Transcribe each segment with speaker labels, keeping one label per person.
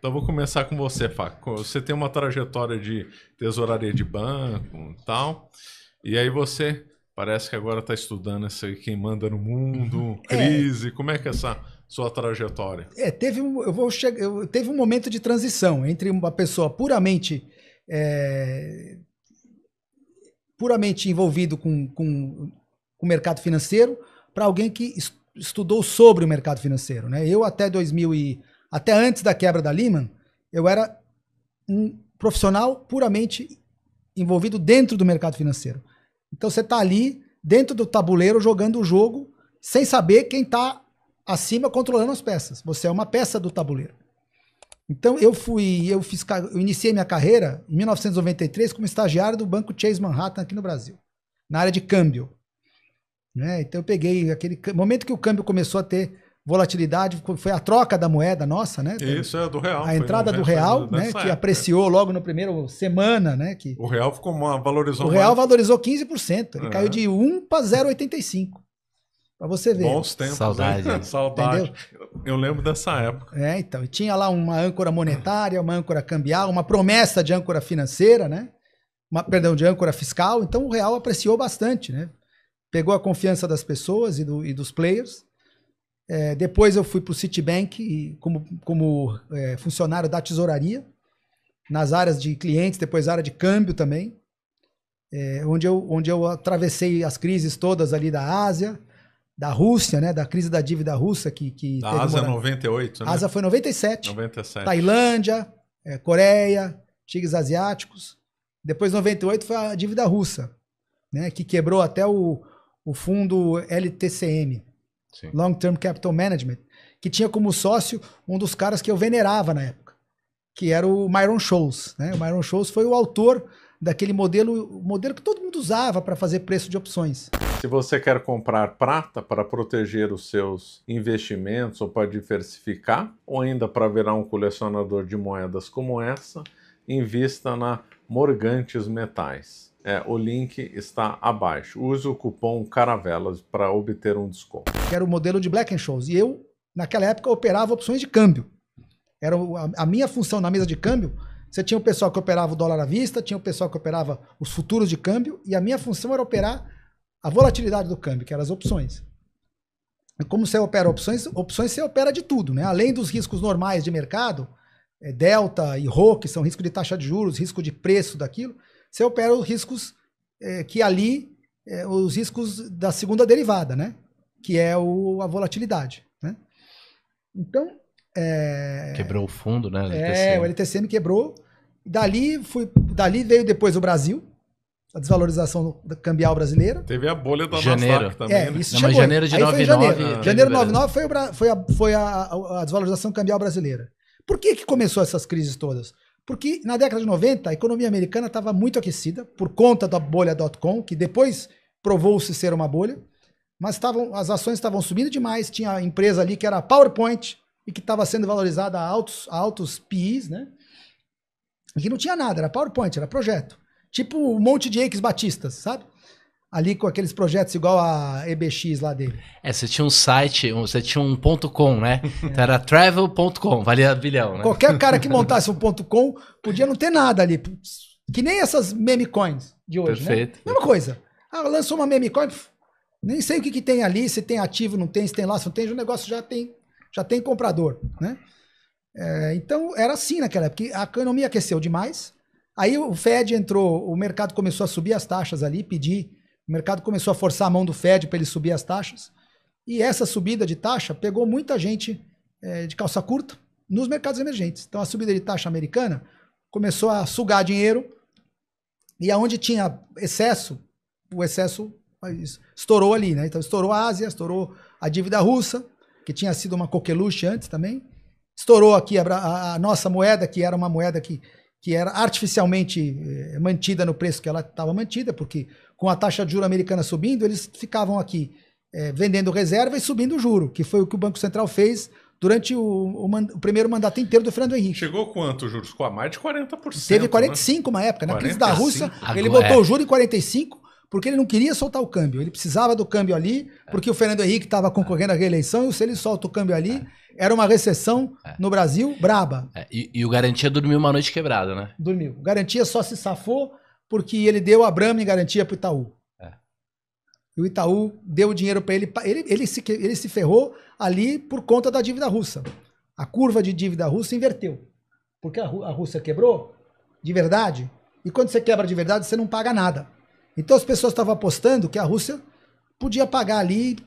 Speaker 1: Então vou começar com você, Fábio. Você tem uma trajetória de tesouraria de banco e tal, e aí você parece que agora está estudando isso aí, quem manda no mundo, crise. Como é que é essa sua trajetória?
Speaker 2: Teve um momento de transição entre uma pessoa puramente envolvido com o mercado financeiro para alguém que estudou sobre o mercado financeiro, né? Eu até antes da quebra da Lehman, eu era um profissional puramente envolvido dentro do mercado financeiro. Então você está ali dentro do tabuleiro jogando o jogo sem saber quem está acima controlando as peças. Você é uma peça do tabuleiro. Então eu iniciei minha carreira em 1993 como estagiário do Banco Chase Manhattan aqui no Brasil, na área de câmbio. Né? Então eu peguei aquele momento que o câmbio começou a ter volatilidade, foi a troca da moeda nossa, né?
Speaker 1: Isso é do real.
Speaker 2: A entrada do real, né? Que apreciou logo no primeiro semana, né? Que
Speaker 1: o real valorizou.
Speaker 2: O real valorizou 15%. Ele caiu de 1 para 0,85. Para você ver.
Speaker 1: Bons tempos.
Speaker 3: Saudade.
Speaker 1: Né? Saudade.
Speaker 2: Entendeu?
Speaker 1: Eu lembro dessa época.
Speaker 2: Então. E tinha lá uma âncora monetária, uma âncora cambial, uma promessa de âncora financeira, né? De âncora fiscal. Então o real apreciou bastante, né? Pegou a confiança das pessoas e dos players. Depois eu fui para o Citibank como funcionário da tesouraria, nas áreas de clientes, depois área de câmbio também, onde eu atravessei as crises todas ali da Ásia, da Rússia, né, da crise da dívida russa.
Speaker 1: Da Ásia 98, né?
Speaker 2: A Ásia foi 97.
Speaker 1: 97.
Speaker 2: Tailândia, Coreia, tigres asiáticos. Depois 98 foi a dívida russa, né, que quebrou até o fundo LTCM.
Speaker 1: Sim.
Speaker 2: Long Term Capital Management, que tinha como sócio um dos caras que eu venerava na época, que era o Myron Scholes. Né? O Myron Scholes foi o autor daquele modelo que todo mundo usava para fazer preço de opções.
Speaker 1: Se você quer comprar prata para proteger os seus investimentos ou para diversificar, ou ainda para virar um colecionador de moedas como essa, invista na Morgantes Metais. O link está abaixo. Use o cupom CARAVELAS para obter um desconto.
Speaker 2: Que era o modelo de Black-Scholes. E eu, naquela época, operava opções de câmbio. Era a minha função na mesa de câmbio. Você tinha o pessoal que operava o dólar à vista, tinha o pessoal que operava os futuros de câmbio, e a minha função era operar a volatilidade do câmbio, que eram as opções. E como você opera opções você opera de tudo, né? Além dos riscos normais de mercado, delta e RO, que são risco de taxa de juros, risco de preço daquilo, você opera os riscos os riscos da segunda derivada, né? Que é a volatilidade, né? Então...
Speaker 3: Quebrou o fundo, né?
Speaker 2: O LTCM quebrou. Dali veio depois o Brasil, a desvalorização cambial brasileira.
Speaker 1: Teve a bolha da
Speaker 3: janeiro.
Speaker 1: Nasdaq também. Né?
Speaker 2: Isso
Speaker 3: mas janeiro de 99.
Speaker 2: Janeiro de 99 foi a desvalorização cambial brasileira. Por que começou essas crises todas? Porque na década de 90 a economia americana estava muito aquecida por conta da bolha .com, que depois provou-se ser uma bolha, mas as ações estavam subindo demais. Tinha empresa ali que era PowerPoint e que estava sendo valorizada a altos PIs, né? E que não tinha nada, era PowerPoint, era projeto. Tipo um monte de ex batistas, sabe? Ali com aqueles projetos igual a EBX lá dele.
Speaker 3: Você tinha um site, você tinha um .com, né? Então era travel.com, valia bilhão, né?
Speaker 2: Qualquer cara que montasse um .com podia não ter nada ali. Que nem essas meme coins de hoje,
Speaker 3: perfeito,
Speaker 2: né? Mesma coisa. Lançou uma meme coin, nem sei o que tem ali, se tem ativo, não tem, se tem lá, se não tem, o negócio já tem comprador, né? Então era assim naquela época, a economia aqueceu demais, aí o Fed entrou, o mercado começou a subir as taxas ali, o mercado começou a forçar a mão do Fed para ele subir as taxas, e essa subida de taxa pegou muita gente de calça curta nos mercados emergentes. Então a subida de taxa americana começou a sugar dinheiro, e aonde tinha excesso, o excesso estourou ali, né? Então estourou a Ásia, estourou a dívida russa, que tinha sido uma coqueluche antes também, estourou aqui a nossa moeda, que era uma moeda que era artificialmente mantida no preço que ela estava mantida, porque com a taxa de juros americana subindo, eles ficavam aqui vendendo reserva e subindo o juro, que foi o que o Banco Central fez durante o primeiro mandato inteiro do Fernando Henrique.
Speaker 1: Chegou quanto, juros? Com mais de 40%.
Speaker 2: Teve 45% uma época. Na crise da Rússia,
Speaker 3: Agora,
Speaker 2: ele botou o juro em 45%, porque ele não queria soltar o câmbio. Ele precisava do câmbio ali, porque o Fernando Henrique estava concorrendo à reeleição, e se ele solta o câmbio ali, era uma recessão no Brasil braba.
Speaker 3: E o Garantia dormiu uma noite quebrada, né?
Speaker 2: Dormiu. O Garantia só se safou porque ele deu a Brahma em garantia para o Itaú. E o Itaú deu o dinheiro para ele. Ele se ferrou ali por conta da dívida russa. A curva de dívida russa inverteu. Porque a Rússia quebrou de verdade. E quando você quebra de verdade, você não paga nada. Então as pessoas estavam apostando que a Rússia podia pagar ali,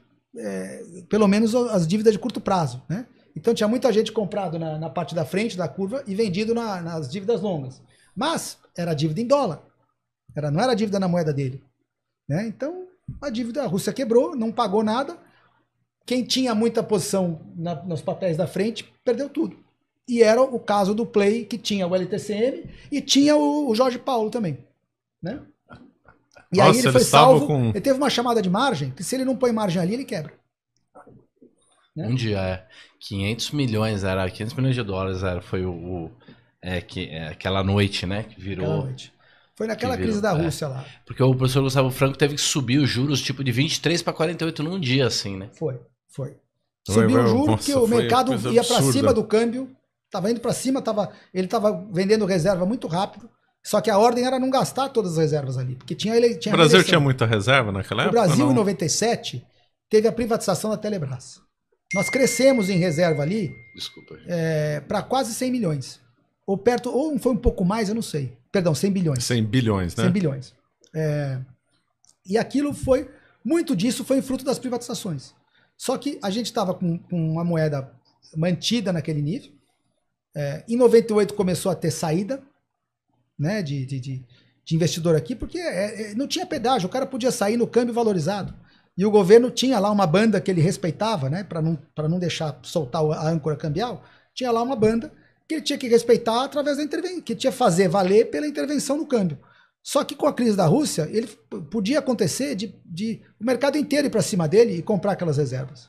Speaker 2: pelo menos, as dívidas de curto prazo, né? Então tinha muita gente comprado na parte da frente da curva e vendido nas dívidas longas. Mas era dívida em dólar. Não era dívida na moeda dele. Né? Então a Rússia quebrou, não pagou nada. Quem tinha muita posição nos papéis da frente perdeu tudo. E era o caso do Play, que tinha o LTCM e tinha o Jorge Paulo também. Né? E aí ele foi salvo. Ele teve uma chamada de margem, que se ele não põe margem ali, ele quebra. Né?
Speaker 3: Um dia, 500 milhões de dólares foi aquela noite, né? Que virou.
Speaker 2: Aquela noite. Foi naquela crise da Rússia lá.
Speaker 3: Porque o professor Gustavo Franco teve que subir os juros tipo de 23 para 48 num dia, assim, né?
Speaker 2: Foi. Subiu o juro porque o mercado ia para cima do câmbio, estava indo para cima, ele estava vendendo reserva muito rápido, só que a ordem era não gastar todas as reservas ali, porque tinha
Speaker 1: o Brasil tinha muita reserva naquela época?
Speaker 2: O Brasil, em 97, teve a privatização da Telebrás. Nós crescemos em reserva ali para quase 100 milhões. Ou foi um pouco mais, eu não sei. Perdão, 100 bilhões.
Speaker 1: 100 bilhões, né?
Speaker 2: 100 bilhões. E aquilo muito disso foi em fruto das privatizações. Só que a gente estava com uma moeda mantida naquele nível. Em 98 começou a ter saída, né, de investidor aqui, porque não tinha pedágio, o cara podia sair no câmbio valorizado. E o governo tinha lá uma banda que ele respeitava, né, para não deixar soltar a âncora cambial, tinha lá uma banda que ele tinha que respeitar através da intervenção, que tinha que fazer valer pela intervenção no câmbio. Só que com a crise da Rússia, ele podia acontecer de o mercado inteiro ir para cima dele e comprar aquelas reservas.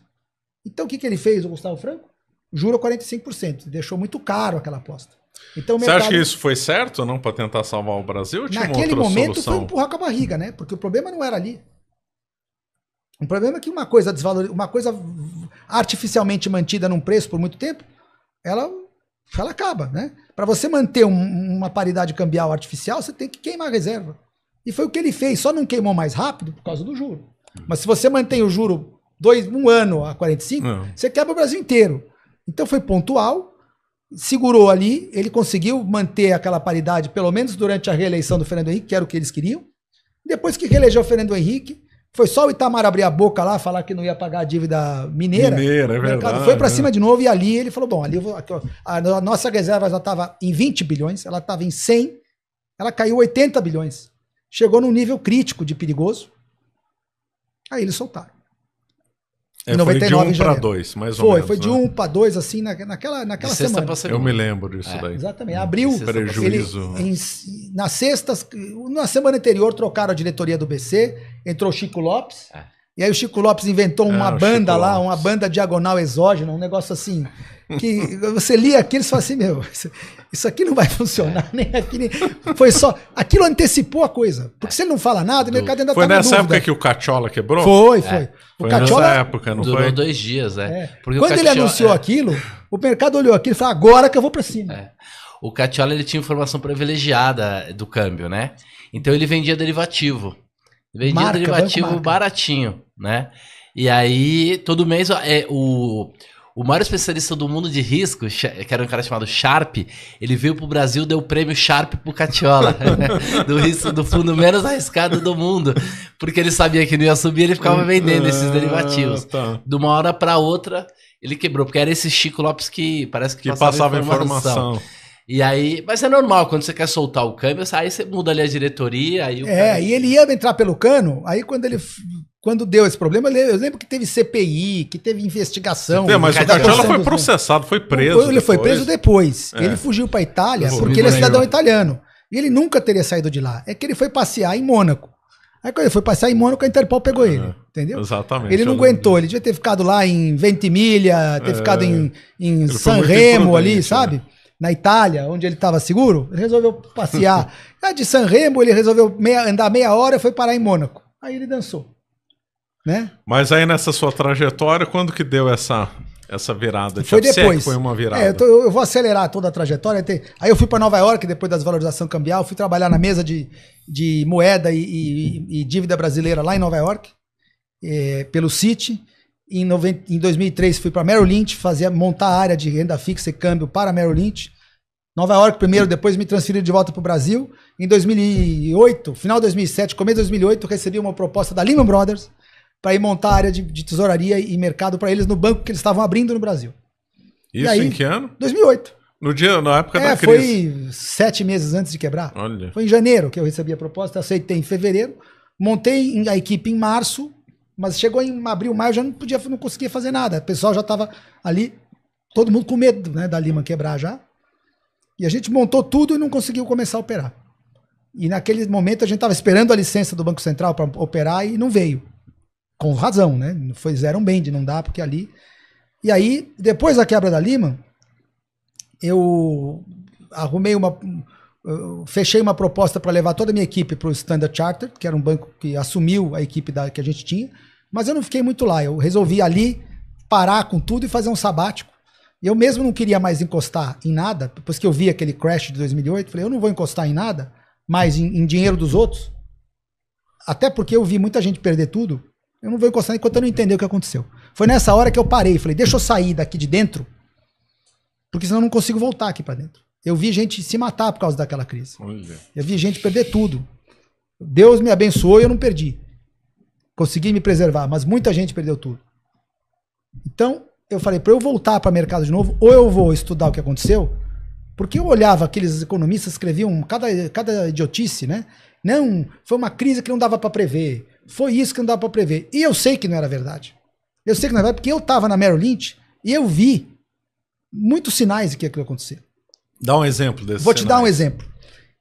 Speaker 2: Então o que ele fez, o Gustavo Franco? Jurou 45%, deixou muito caro aquela aposta. Então,
Speaker 1: Você acha que isso foi certo ou não para tentar salvar o Brasil? Ou tinha
Speaker 2: naquele
Speaker 1: uma outra
Speaker 2: momento
Speaker 1: solução?
Speaker 2: Foi empurrar com a barriga, né? Porque o problema não era ali. O problema é que uma coisa artificialmente mantida num preço por muito tempo, ela acaba, né? Para você manter uma paridade cambial artificial, você tem que queimar a reserva. E foi o que ele fez, só não queimou mais rápido por causa do juro. Mas se você mantém o juro um ano a 45, você quebra o Brasil inteiro. Então foi pontual, segurou ali, ele conseguiu manter aquela paridade, pelo menos durante a reeleição do Fernando Henrique, que era o que eles queriam. Depois que reelegeu o Fernando Henrique, foi só o Itamar abrir a boca lá, falar que não ia pagar a dívida mineira.
Speaker 1: É verdade.
Speaker 2: Foi para cima de novo e ali ele falou, bom, ali a nossa reserva já estava em 20 bilhões, ela estava em 100, ela caiu 80 bilhões. Chegou num nível crítico de perigoso. Aí eles soltaram.
Speaker 1: Em 99, foi de 1 para 2, mais ou menos.
Speaker 2: Foi de 1 para 2, assim, naquela semana.
Speaker 1: Eu me lembro disso daí.
Speaker 2: Exatamente. Abriu
Speaker 1: prejuízo.
Speaker 2: Nas sextas, na semana anterior, trocaram a diretoria do BC, entrou o Chico Lopes. E aí o Chico Lopes inventou uma banda lá, uma banda diagonal exógena, um negócio assim, que você lia aquilo e fala assim, meu, isso aqui não vai funcionar, nem aqui, nem... Foi só... Aquilo antecipou a coisa, porque se ele não fala nada, o mercado ainda tá na dúvida.
Speaker 1: Foi nessa época que o Cacciola quebrou?
Speaker 2: Foi.
Speaker 1: O Cacciola... nessa época, não
Speaker 3: durou
Speaker 1: foi?
Speaker 3: 2 dias, Porque
Speaker 2: quando ele anunciou aquilo, o mercado olhou aquilo e falou, agora que eu vou pra cima.
Speaker 3: O Cacciola, ele tinha informação privilegiada do câmbio, né? Então ele vendia derivativo. Vendia derivativo baratinho, né? E aí, todo mês, o maior especialista do mundo de risco, que era um cara chamado Sharp, ele veio pro Brasil e deu o prêmio Sharp pro Cacciola, do risco do fundo menos arriscado do mundo, porque ele sabia que não ia subir, ele ficava vendendo esses derivativos.
Speaker 1: Tá.
Speaker 3: De uma hora para outra, ele quebrou, porque era esse Chico Lopes que parece que
Speaker 1: passava informação.
Speaker 3: E aí, mas é normal, quando você quer soltar o câmbio, aí você muda ali a diretoria. Aí
Speaker 2: e ele ia entrar pelo cano, aí quando deu esse problema, eu lembro que teve CPI, que teve investigação.
Speaker 1: Mas o Cacciola foi processado, foi preso.
Speaker 2: Ele foi preso depois. Ele fugiu para a Itália, porque ele é cidadão italiano. E ele nunca teria saído de lá. É que ele foi passear em Mônaco. Aí quando ele foi passear em Mônaco, a Interpol pegou ele. Entendeu?
Speaker 1: Exatamente.
Speaker 2: Ele não aguentou, ele devia ter ficado lá em Ventimiglia, ter ficado em San Remo ali, sabe? Na Itália, onde ele estava seguro, ele resolveu passear. De San Remo, ele resolveu andar meia hora e foi parar em Mônaco. Aí ele dançou. Né?
Speaker 1: Mas aí nessa sua trajetória, quando que deu essa virada?
Speaker 2: Foi depois.
Speaker 1: Foi uma virada.
Speaker 2: Eu vou acelerar toda a trajetória. Aí eu fui para Nova York, depois da desvalorização cambial, fui trabalhar na mesa de moeda e dívida brasileira lá em Nova York, pelo Citi. Em 2003 fui para Merrill Lynch, montar a área de renda fixa e câmbio para Merrill Lynch. Nova York primeiro, depois me transferi de volta para o Brasil. Em 2008, final de 2007, começo de 2008, recebi uma proposta da Lehman Brothers para ir montar a área de tesouraria e mercado para eles no banco que eles estavam abrindo no Brasil.
Speaker 1: Isso aí, em que ano?
Speaker 2: 2008.
Speaker 1: Na época da crise.
Speaker 2: Foi 7 meses antes de quebrar.
Speaker 1: Olha.
Speaker 2: Foi em janeiro que eu recebi a proposta, aceitei em fevereiro, montei a equipe em março, mas chegou em abril, maio, já não conseguia fazer nada. O pessoal já estava ali, todo mundo com medo, né, da Lehman quebrar já. E a gente montou tudo e não conseguiu começar a operar. E naquele momento a gente estava esperando a licença do Banco Central para operar e não veio. Com razão, né? Fizeram bem de não dar, porque ali... E aí, depois da quebra da Lehman, eu fechei uma proposta para levar toda a minha equipe para o Standard Chartered, que era um banco que assumiu a equipe que a gente tinha, mas eu não fiquei muito lá. Eu resolvi ali parar com tudo e fazer um sabático. E eu mesmo não queria mais encostar em nada, depois que eu vi aquele crash de 2008, falei, eu não vou encostar em nada, mais em dinheiro dos outros, até porque eu vi muita gente perder tudo. Eu não vou encostar enquanto eu não entender o que aconteceu. Foi nessa hora que eu parei. Falei, deixa eu sair daqui de dentro, porque senão eu não consigo voltar aqui para dentro. Eu vi gente se matar por causa daquela crise.
Speaker 1: Olha.
Speaker 2: Eu vi gente perder tudo. Deus me abençoou e eu não perdi. Consegui me preservar, mas muita gente perdeu tudo. Então, eu falei, para eu voltar para o mercado de novo, ou eu vou estudar o que aconteceu, porque eu olhava aqueles economistas escreviam cada idiotice, né? Não, foi uma crise que não dava para prever. Foi isso que não dava para prever. E eu sei que não era verdade. Eu sei que não era verdade porque eu estava na Merrill Lynch e eu vi muitos sinais de que aquilo ia acontecer.
Speaker 1: Dá um exemplo desse.
Speaker 2: Vou te dar um exemplo.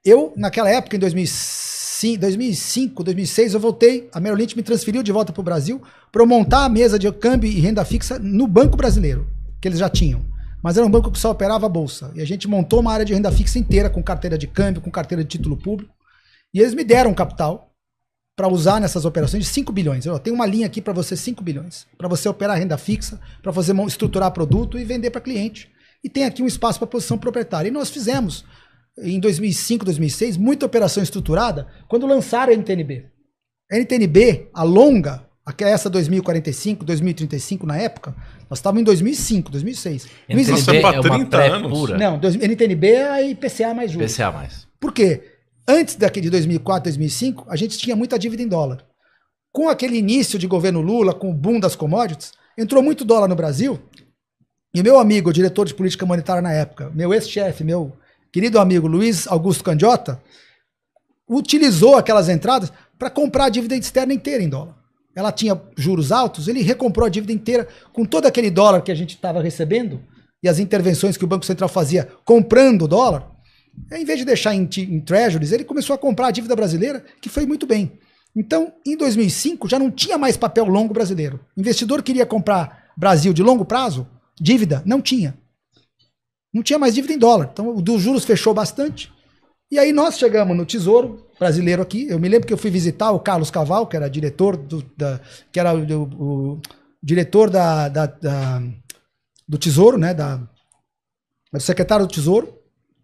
Speaker 2: Eu, naquela época, em 2005, 2006, eu voltei, a Merrill Lynch me transferiu de volta para o Brasil para eu montar a mesa de câmbio e renda fixa no Banco Brasileiro, que eles já tinham. Mas era um banco que só operava a bolsa. E a gente montou uma área de renda fixa inteira, com carteira de câmbio, com carteira de título público. E eles me deram capital para usar nessas operações de 5 bilhões. Eu tenho uma linha aqui para você, 5 bilhões. Para você operar renda fixa, para você estruturar produto e vender para cliente. E tem aqui um espaço para posição proprietária. E nós fizemos, em 2005, 2006, muita operação estruturada quando lançaram a NTNB. A NTNB, a longa, essa 2045, 2035 na época, nós estávamos em 2005, 2006.
Speaker 3: Não existe para 30 anos. Pura.
Speaker 2: Não, NTNB é a IPCA mais juros.
Speaker 3: IPCA mais.
Speaker 2: Por quê? Antes de 2004, 2005, a gente tinha muita dívida em dólar. Com aquele início de governo Lula, com o boom das commodities, entrou muito dólar no Brasil. E meu amigo, o diretor de política monetária na época, meu ex-chefe, meu querido amigo Luiz Augusto Candiota, utilizou aquelas entradas para comprar a dívida externa inteira em dólar. Ela tinha juros altos, ele recomprou a dívida inteira com todo aquele dólar que a gente estava recebendo e as intervenções que o Banco Central fazia comprando dólar. Em vez de deixar em treasuries, ele começou a comprar a dívida brasileira, que foi muito bem. Então, em 2005, já não tinha mais papel longo brasileiro. O investidor queria comprar Brasil de longo prazo, dívida, não tinha. Não tinha mais dívida em dólar. Então, o dos juros fechou bastante. E aí nós chegamos no Tesouro brasileiro aqui. Eu me lembro que eu fui visitar o Carlos Caval, que era diretor do diretor do Tesouro, né? Do secretário do Tesouro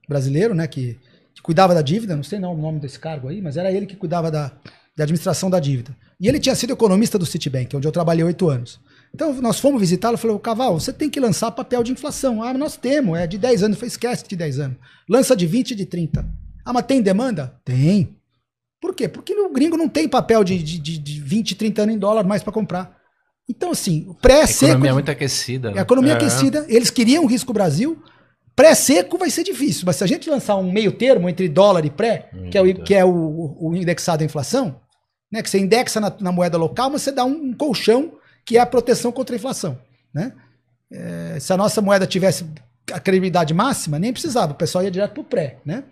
Speaker 2: brasileiro, né, que cuidava da dívida, não sei o nome desse cargo aí, mas era ele que cuidava da administração da dívida. E ele tinha sido economista do Citibank, onde eu trabalhei 8 anos. Então nós fomos visitá-lo e falou, Caval, você tem que lançar papel de inflação. Ah, nós temos, é de 10 anos. Eu falei, esquece de 10 anos. Lança de 20 e de 30. Ah, mas tem demanda? Tem. Por quê? Porque o gringo não tem papel de 20, 30 anos em dólar mais para comprar. Então, assim, o pré-seco...
Speaker 3: A economia é muito aquecida.
Speaker 2: A economia aquecida, eles queriam risco Brasil. Pré-seco vai ser difícil, mas se a gente lançar um meio termo entre dólar e pré, que é o indexado à inflação, né, que você indexa na moeda local, mas você dá um colchão que é a proteção contra a inflação. Né? Se a nossa moeda tivesse a credibilidade máxima, nem precisava, o pessoal ia direto para o pré, né?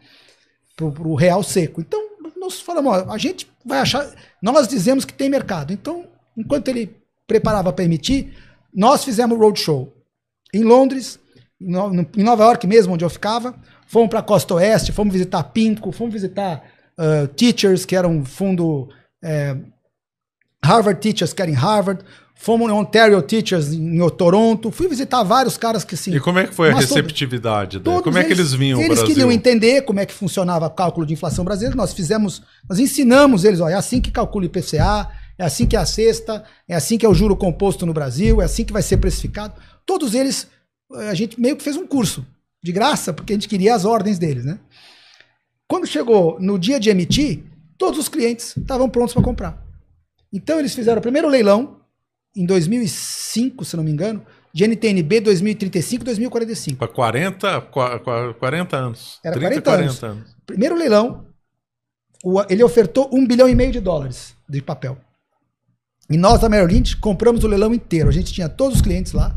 Speaker 2: Para o real seco. Então, nós falamos, ó, a gente vai achar, nós dizemos que tem mercado. Então, enquanto ele preparava para emitir, nós fizemos o roadshow em Londres, em Nova York mesmo, onde eu ficava, fomos para a Costa Oeste, fomos visitar Pinco, fomos visitar Teachers, que era um fundo Harvard Teachers, que era em Harvard. Fomos no Ontario Teachers em Toronto. Fui visitar vários caras que sim.
Speaker 1: E como é que foi a receptividade? Como é que eles vinham o Brasil?
Speaker 2: Eles queriam entender como é que funcionava o cálculo de inflação brasileiro. Nós ensinamos eles, ó, é assim que calcula o IPCA, é assim que é a cesta, é assim que é o juro composto no Brasil, é assim que vai ser precificado. Todos eles, a gente meio que fez um curso de graça, porque a gente queria as ordens deles, né? Quando chegou no dia de emitir, todos os clientes estavam prontos para comprar. Então eles fizeram o primeiro leilão em 2005, se não me engano, de NTNB 2035 e 2045.
Speaker 1: Para 40 anos.
Speaker 2: Era 40 anos. Primeiro leilão, ele ofertou $1,5 bilhão de papel. E nós, da Merrill Lynch, compramos o leilão inteiro. A gente tinha todos os clientes lá.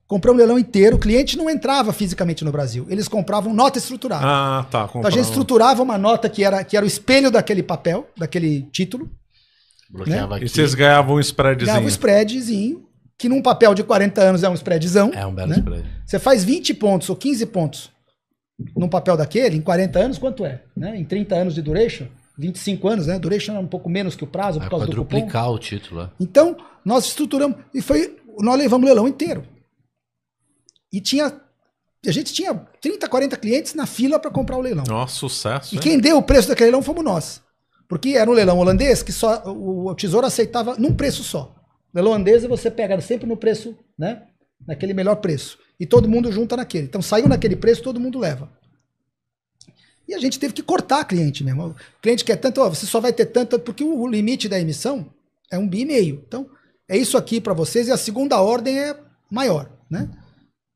Speaker 2: Compramos o leilão inteiro. O cliente não entrava fisicamente no Brasil. Eles compravam nota estruturada.
Speaker 1: Ah, tá.
Speaker 2: Então a gente estruturava uma nota que era o espelho daquele papel, daquele título.
Speaker 3: Bloqueava aqui.
Speaker 1: E vocês ganhavam um spreadzinho?
Speaker 2: Ganhava um spreadzinho, que num papel de 40 anos é um spreadzão.
Speaker 3: É um belo spread.
Speaker 2: Você faz 20 pontos ou 15 pontos num papel daquele, em 40 anos, quanto é? Né? Em 30 anos de duration, 25 anos, né? Duration é um pouco menos que o prazo por causa do cupom.
Speaker 3: Quadruplicar o título.
Speaker 2: Então, nós estruturamos, nós levamos o leilão inteiro. E a gente tinha 30, 40 clientes na fila para comprar o leilão.
Speaker 1: Nossa, sucesso.
Speaker 2: E quem deu o preço daquele leilão fomos nós. Porque era um leilão holandês que só o Tesouro aceitava num preço só. O leilão holandês você pega sempre no preço, né? Naquele melhor preço. E todo mundo junta naquele. Então saiu naquele preço, todo mundo leva. E a gente teve que cortar cliente mesmo. O cliente quer tanto, você só vai ter tanto, porque o limite da emissão é $1,5 bilhão. Então é isso aqui para vocês e a segunda ordem é maior, né?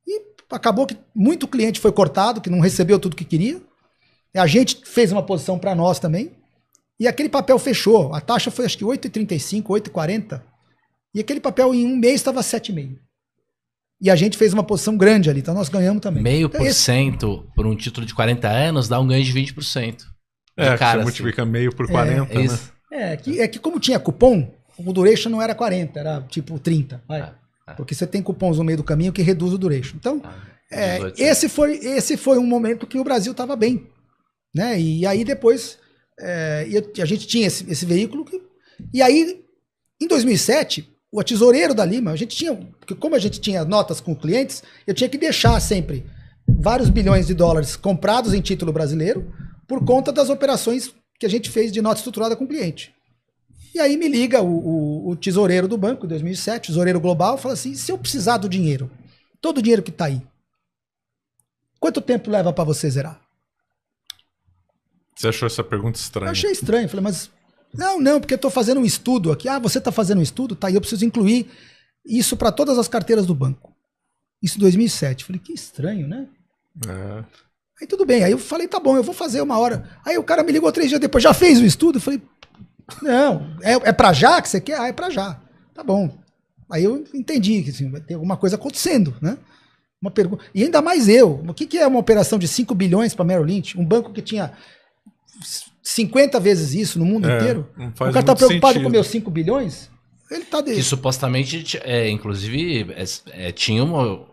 Speaker 2: E acabou que muito cliente foi cortado, que não recebeu tudo que queria. E a gente fez uma posição para nós também. E aquele papel fechou. A taxa foi acho que 8,35, 8,40. E aquele papel em um mês estava 7,5. E a gente fez uma posição grande ali, então nós ganhamos também.
Speaker 3: 0,5% por um título de 40 anos dá um ganho de 20%.
Speaker 1: Você multiplica meio por 40, né?
Speaker 2: É que como tinha cupom, o duration não era 40, era tipo 30. Porque você tem cupons no meio do caminho que reduz o duration. Então, esse foi um momento que o Brasil estava bem. Né? E aí depois... a gente tinha esse veículo e aí em 2007 o tesoureiro da Lima, porque como a gente tinha notas com clientes, eu tinha que deixar sempre vários bilhões de dólares comprados em título brasileiro por conta das operações que a gente fez de nota estruturada com o cliente. E aí me liga o tesoureiro do banco em 2007, tesoureiro global, fala assim, se eu precisar do dinheiro, todo o dinheiro que está aí, quanto tempo leva para você zerar?
Speaker 1: Você achou essa pergunta estranha?
Speaker 2: Eu achei estranho. Falei, mas... Não, porque eu estou fazendo um estudo aqui. Ah, você está fazendo um estudo? Tá, e eu preciso incluir isso para todas as carteiras do banco. Isso em 2007. Falei, que estranho, né? Aí tudo bem. Aí eu falei, tá bom, eu vou fazer uma hora. Aí o cara me ligou 3 dias depois, já fez o estudo? Eu falei, não, é para já que você quer? Ah, é para já. Tá bom. Aí eu entendi que assim, vai ter alguma coisa acontecendo, né? Uma pergunta. E ainda mais eu. O que é uma operação de 5 bilhões para Merrill Lynch? Um banco que tinha 50 vezes isso no mundo inteiro. O cara está preocupado com meus 5 bilhões? Ele tá dele.
Speaker 3: Que supostamente, inclusive, tinha uma...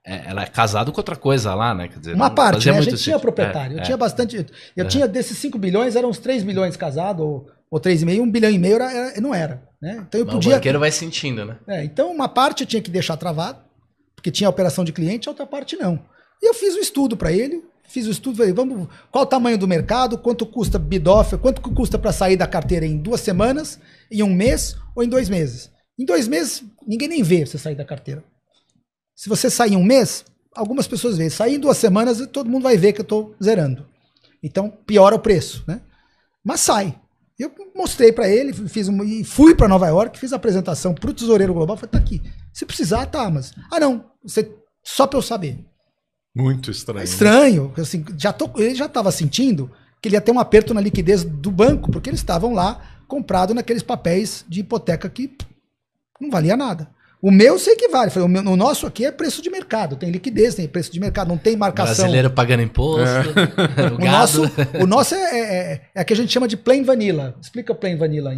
Speaker 3: ela é casada com outra coisa lá, né? Quer dizer,
Speaker 2: uma parte, né? A gente tinha proprietário. Eu tinha bastante... Eu tinha desses 5 bilhões, eram uns 3 bilhões casados, ou 3,5, 1,5 bilhão não era. Né? Então eu podia...
Speaker 3: O banqueiro vai sentindo, né?
Speaker 2: Então uma parte eu tinha que deixar travado, porque tinha a operação de cliente, a outra parte não. E eu fiz o estudo para ele, falei, qual o tamanho do mercado, quanto custa bid-offer, quanto custa para sair da carteira em 2 semanas, em 1 mês ou em 2 meses. Em 2 meses, ninguém nem vê você sair da carteira. Se você sair em 1 mês, algumas pessoas veem. Sair em 2 semanas, todo mundo vai ver que eu estou zerando. Então, piora o preço, né? Mas sai. Eu mostrei para ele, fui para Nova York, fiz a apresentação para o tesoureiro global, falei, tá aqui. Se precisar, tá, mas... não, só para eu saber.
Speaker 1: Muito estranho.
Speaker 2: Estranho. Né? Assim, ele já estava sentindo que ele ia ter um aperto na liquidez do banco, porque eles estavam lá comprados naqueles papéis de hipoteca que não valia nada. O meu eu sei que vale. Falei, o nosso aqui é preço de mercado. Tem liquidez, tem preço de mercado, não tem marcação.
Speaker 3: Brasileiro pagando imposto.
Speaker 2: O nosso é que a gente chama de plain vanilla. Explica o plain vanilla.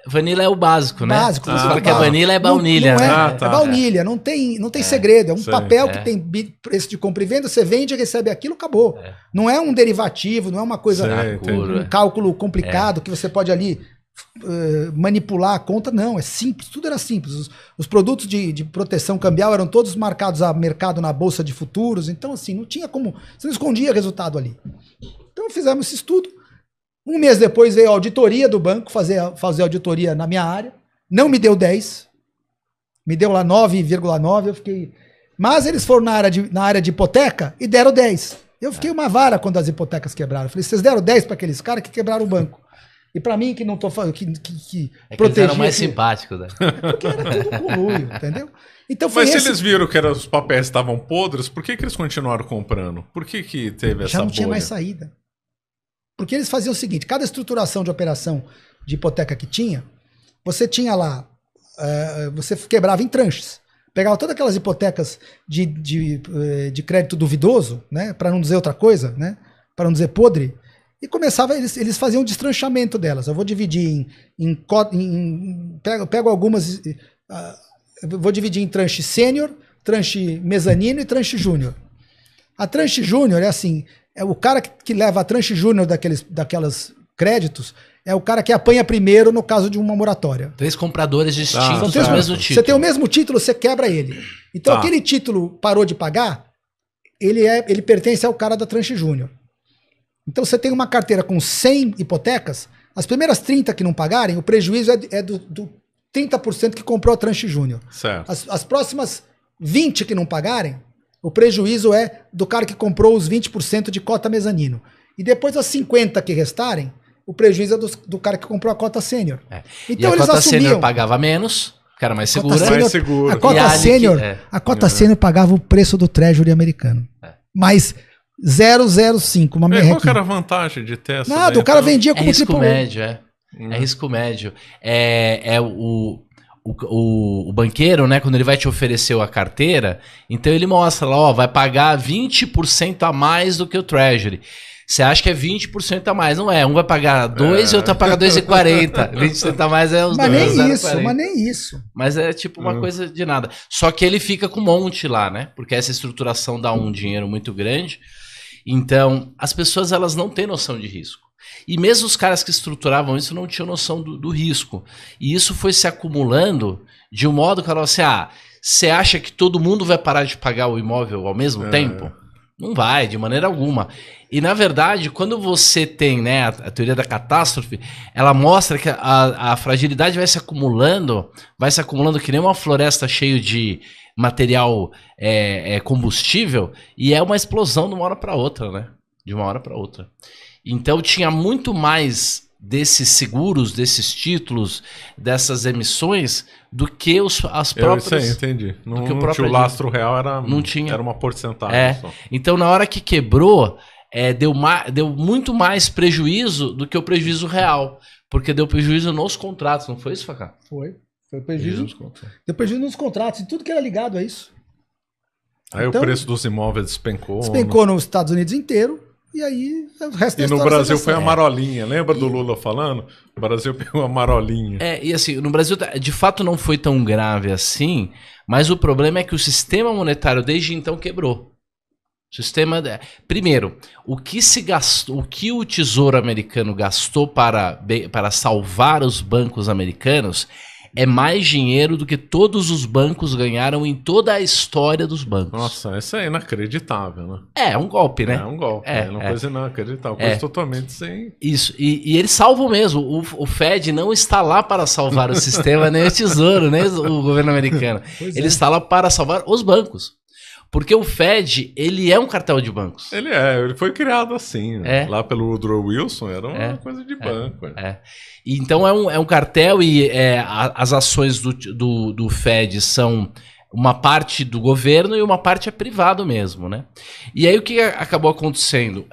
Speaker 3: Vanilla é o básico, né?
Speaker 2: Básico.
Speaker 3: Você fala que a vanilla é baunilha,
Speaker 2: não
Speaker 3: né?
Speaker 2: É baunilha, não tem segredo. É um papel que tem preço de compra e venda, você vende, recebe aquilo, acabou. Não é um derivativo, não é uma coisa, um cálculo complicado que você pode ali manipular a conta, não, é simples, tudo era simples. Os produtos de proteção cambial eram todos marcados a mercado na bolsa de futuros, então assim, não tinha como, você não escondia resultado ali. Então fizemos esse estudo, um mês depois veio a auditoria do banco, fazer auditoria na minha área, não me deu 10, me deu lá 9,9, eu fiquei... Mas eles foram na área de hipoteca e deram 10. Eu fiquei uma vara quando as hipotecas quebraram. Eu falei, vocês deram 10 para aqueles caras que quebraram o banco. E para mim, que não tô falando, que
Speaker 3: protegia... Eles eram mais simpáticos, né?
Speaker 2: Porque era tudo conluio, entendeu?
Speaker 1: Então foi. Mas se eles viram que os papéis estavam podres, por que eles continuaram comprando? Por que teve essa
Speaker 2: Já não
Speaker 1: bolha?
Speaker 2: tinha mais saída. Porque eles faziam o seguinte, cada estruturação de operação de hipoteca que tinha, você tinha lá, você quebrava em tranches. Pegava todas aquelas hipotecas de crédito duvidoso, né, para não dizer outra coisa, né, para não dizer podre, e começava, eles faziam um destranchamento delas. Eu vou dividir pego algumas, vou dividir em tranche sênior, tranche mezanino e tranche júnior. A tranche júnior é assim, é o cara que leva a tranche júnior daquelas créditos, é o cara que apanha primeiro no caso de uma moratória.
Speaker 3: 3 compradores distintos do mesmo título.
Speaker 2: Você tem o mesmo título, você quebra ele. Então aquele título parou de pagar, ele pertence ao cara da tranche júnior. Então você tem uma carteira com 100 hipotecas, as primeiras 30 que não pagarem, o prejuízo é do 30% que comprou a tranche júnior. As próximas 20 que não pagarem, o prejuízo é do cara que comprou os 20% de cota mezanino. E depois as 50 que restarem, o prejuízo é do cara que comprou a cota sênior.
Speaker 3: Então, e a cota sênior pagava menos, que era mais segura.
Speaker 2: A cota sênior pagava o preço do Treasury americano. Mas 0,05, uma merrequinha.
Speaker 1: Qual que era a vantagem de ter essa?
Speaker 2: Nada, o cara vendia como
Speaker 3: risco médio, É risco médio. O banqueiro, né, quando ele vai te oferecer a carteira, então ele mostra lá, vai pagar 20% a mais do que o Treasury. Você acha que é 20% a mais, não é? Um vai pagar 2 e o outro vai pagar 2,40. 20% a mais é os dois.
Speaker 2: Mas nem isso.
Speaker 3: Mas é tipo uma coisa de nada. Só que ele fica com um monte lá, né? Porque essa estruturação dá um dinheiro muito grande. Então, as pessoas elas não têm noção de risco. E mesmo os caras que estruturavam isso não tinham noção do risco. E isso foi se acumulando de um modo que ela assim, você acha que todo mundo vai parar de pagar o imóvel ao mesmo tempo? Não vai, de maneira alguma. E, na verdade, quando você tem, né, a teoria da catástrofe, ela mostra que a fragilidade vai se acumulando que nem uma floresta cheia de material combustível, e é uma explosão de uma hora para outra, né? De uma hora para outra. Então, tinha muito mais desses seguros, desses títulos, dessas emissões, do que as próprias...
Speaker 1: Eu entendi. Não tinha o lastro real, era uma porcentagem só.
Speaker 3: Então, na hora que quebrou, deu muito mais prejuízo do que o prejuízo real. Porque deu prejuízo nos contratos, não foi isso, Facá?
Speaker 2: Foi prejuízo nos contratos. Deu prejuízo nos contratos, e tudo que era ligado a isso.
Speaker 1: Aí então, o preço dos imóveis despencou.
Speaker 2: Despencou nos Estados Unidos inteiro. E aí, o resto da
Speaker 1: história. E no Brasil foi a marolinha. Lembra do Lula falando? O Brasil pegou a marolinha.
Speaker 3: E assim, no Brasil, de fato, não foi tão grave assim, mas o problema é que o sistema monetário desde então quebrou. Primeiro, o que o Tesouro Americano gastou para salvar os bancos americanos é mais dinheiro do que todos os bancos ganharam em toda a história dos bancos.
Speaker 1: Nossa, isso é inacreditável, né?
Speaker 3: É um golpe, né?
Speaker 1: É um golpe, é uma coisa inacreditável, coisa totalmente sem...
Speaker 3: Isso, e eles salvam mesmo. O Fed não está lá para salvar o sistema, nem o Tesouro, nem o governo americano. Ele está lá para salvar os bancos. Porque o Fed, ele é um cartel de bancos.
Speaker 1: Ele foi criado assim. Né? Lá pelo Woodrow Wilson, era uma coisa de banco.
Speaker 3: Então é um cartel e as ações do Fed são uma parte do governo e uma parte é privado mesmo, né? E aí o que acabou acontecendo?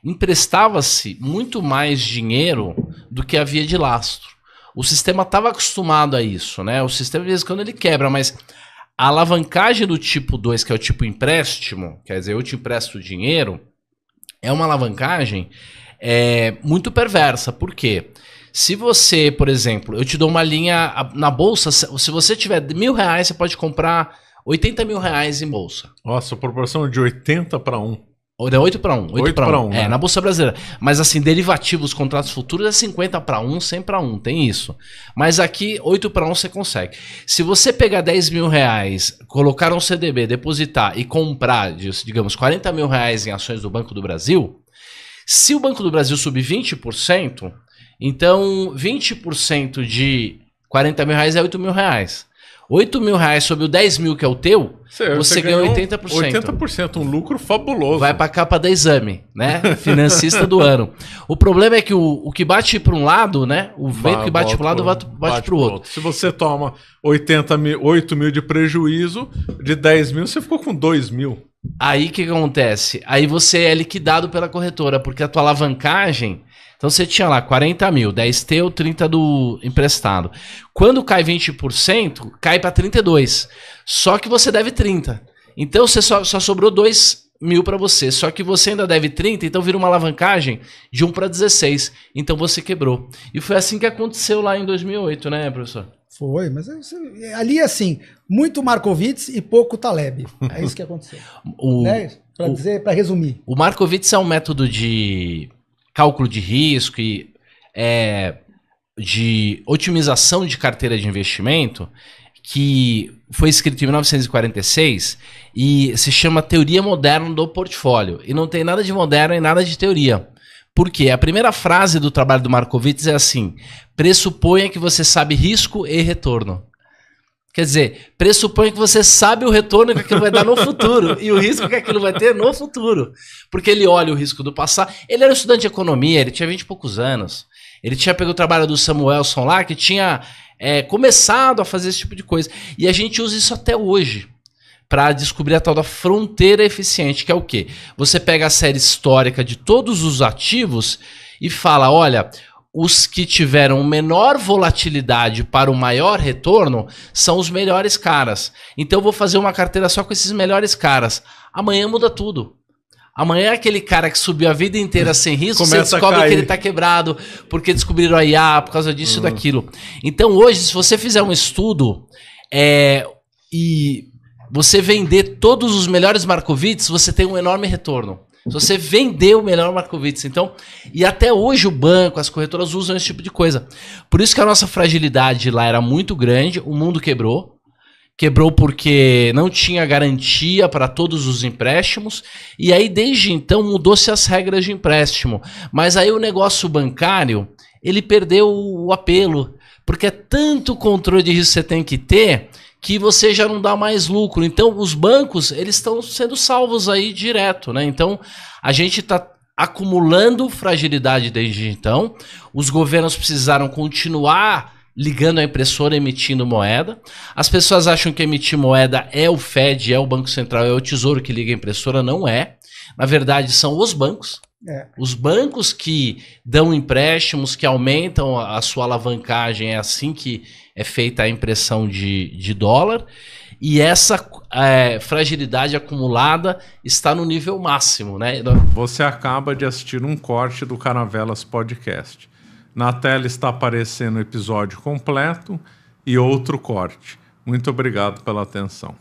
Speaker 3: Emprestava-se muito mais dinheiro do que havia de lastro. O sistema estava acostumado a isso, né? O sistema, de vez em quando, ele quebra, mas... A alavancagem do tipo 2, que é o tipo empréstimo, quer dizer, eu te empresto dinheiro, é uma alavancagem muito perversa. Por quê? Se você, por exemplo, eu te dou uma linha na bolsa, se você tiver R$1.000, você pode comprar R$80.000 em bolsa.
Speaker 1: Nossa, a proporção de 80 para 1.
Speaker 3: 8 para 1.
Speaker 1: 8 para 1.
Speaker 3: Na Bolsa Brasileira. Mas assim, derivativos, contratos futuros é 50 para 1, 100 para 1, tem isso. Mas aqui, 8 para 1 você consegue. Se você pegar 10 mil reais, colocar um CDB, depositar e comprar, digamos, 40 mil reais em ações do Banco do Brasil, se o Banco do Brasil subir 20%, então 20% de 40 mil reais é 8 mil reais. 8 mil reais sobre o 10 mil que é o teu, você ganha 80%.
Speaker 1: 80%, um lucro fabuloso.
Speaker 3: Vai para a capa da Exame, né? Financista do ano. O problema é que o que bate para um lado, né? O vento que bate para um lado bate para o outro.
Speaker 1: Se você toma 8 mil de prejuízo, de 10 mil você ficou com 2 mil.
Speaker 3: Aí o que acontece? Aí você é liquidado pela corretora, porque a tua alavancagem... Então você tinha lá 40 mil, 10 teu, 30 do emprestado. Quando cai 20%, cai para 32. Só que você deve 30. Então você só sobrou 2 mil para você. Só que você ainda deve 30, então vira uma alavancagem de 1 para 16. Então você quebrou. E foi assim que aconteceu lá em 2008, né, professor?
Speaker 2: Foi, mas ali assim, muito Markowitz e pouco Taleb. É isso que aconteceu. Para resumir.
Speaker 3: O Markowitz é um método de cálculo de risco e de otimização de carteira de investimento que foi escrito em 1946 e se chama Teoria Moderna do Portfólio. E não tem nada de moderno e nada de teoria. Por quê? A primeira frase do trabalho do Markowitz é assim: pressuponha que você sabe risco e retorno. Quer dizer, pressuponha que você sabe o retorno que aquilo vai dar no futuro e o risco que aquilo vai ter no futuro. Porque ele olha o risco do passado. Ele era estudante de economia, ele tinha 20 e poucos anos. Ele tinha pego o trabalho do Samuelson lá, que tinha começado a fazer esse tipo de coisa. E a gente usa isso até hoje para descobrir a tal da fronteira eficiente, que é o quê? Você pega a série histórica de todos os ativos e fala, olha... Os que tiveram menor volatilidade para o maior retorno são os melhores caras. Então eu vou fazer uma carteira só com esses melhores caras. Amanhã muda tudo. Amanhã aquele cara que subiu a vida inteira sem risco, você descobre que ele está quebrado, porque descobriram a IA por causa disso e daquilo. Então hoje, se você fizer um estudo e você vender todos os melhores Markowitz, você tem um enorme retorno. Se você vender o melhor Markowitz. Então, e até hoje o banco, as corretoras usam esse tipo de coisa. Por isso que a nossa fragilidade lá era muito grande, o mundo quebrou. Quebrou porque não tinha garantia para todos os empréstimos. E aí, desde então, mudou-se as regras de empréstimo. Mas aí o negócio bancário, ele perdeu o apelo. Porque é tanto controle de risco que você tem que ter... que você já não dá mais lucro. Então, os bancos, eles estão sendo salvos aí direto, né? Então, a gente está acumulando fragilidade desde então. Os governos precisaram continuar ligando a impressora, emitindo moeda. As pessoas acham que emitir moeda é o Fed, é o Banco Central, é o Tesouro que liga a impressora. Não é. Na verdade, são os bancos. Os bancos que dão empréstimos, que aumentam a sua alavancagem, é assim que é feita a impressão de dólar, e essa fragilidade acumulada está no nível máximo, né?
Speaker 1: Você acaba de assistir um corte do Caravelas Podcast. Na tela está aparecendo o episódio completo e outro corte. Muito obrigado pela atenção.